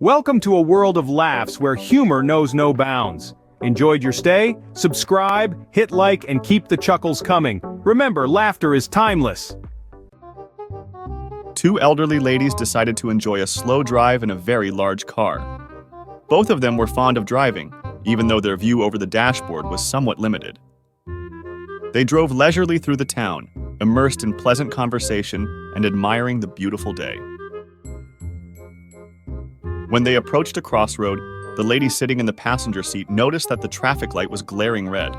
Welcome to a world of laughs where humor knows no bounds. Enjoyed your stay? Subscribe, hit like, and keep the chuckles coming. Remember, laughter is timeless. Two elderly ladies decided to enjoy a slow drive in a very large car. Both of them were fond of driving, even though their view over the dashboard was somewhat limited. They drove leisurely through the town, immersed in pleasant conversation and admiring the beautiful day. When they approached a crossroad, the lady sitting in the passenger seat noticed that the traffic light was glaring red.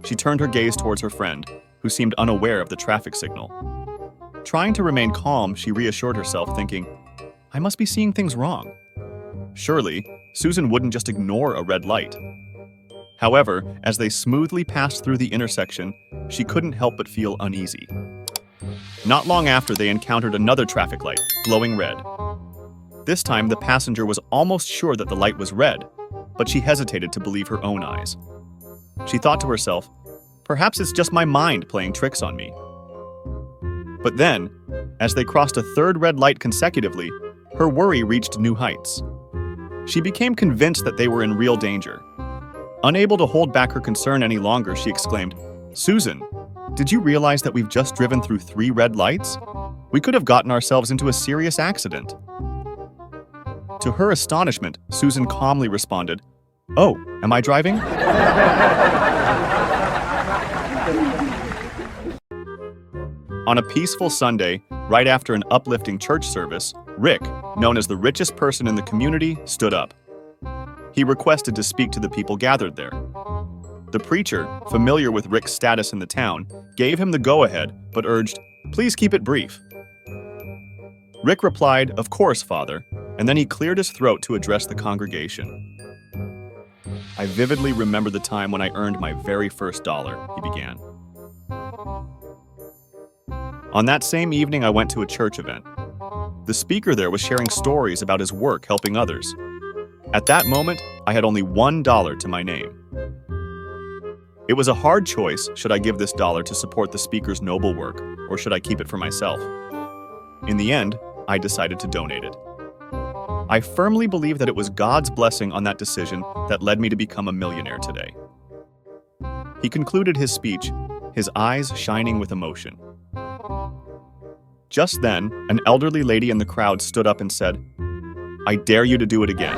She turned her gaze towards her friend, who seemed unaware of the traffic signal. Trying to remain calm, she reassured herself, thinking, "I must be seeing things wrong." Surely, Susan wouldn't just ignore a red light. However, as they smoothly passed through the intersection, she couldn't help but feel uneasy. Not long after, they encountered another traffic light, glowing red. This time, the passenger was almost sure that the light was red, but she hesitated to believe her own eyes. She thought to herself, perhaps it's just my mind playing tricks on me. But then, as they crossed a third red light consecutively, her worry reached new heights. She became convinced that they were in real danger. Unable to hold back her concern any longer, she exclaimed, "Susan, did you realize that we've just driven through 3 red lights? We could have gotten ourselves into a serious accident." To her astonishment, Susan calmly responded, "Oh, am I driving?" On a peaceful Sunday, right after an uplifting church service, Rick, known as the richest person in the community, stood up. He requested to speak to the people gathered there. The preacher, familiar with Rick's status in the town, gave him the go-ahead, but urged, "Please keep it brief." Rick replied, "Of course, Father," and then he cleared his throat to address the congregation. "I vividly remember the time when I earned my very first dollar," he began. "On that same evening, I went to a church event. The speaker there was sharing stories about his work helping others. At that moment, I had only $1 to my name. It was a hard choice. Should I give this dollar to support the speaker's noble work, or should I keep it for myself? In the end, I decided to donate it. I firmly believe that it was God's blessing on that decision that led me to become a millionaire today." He concluded his speech, his eyes shining with emotion. Just then, an elderly lady in the crowd stood up and said, "I dare you to do it again."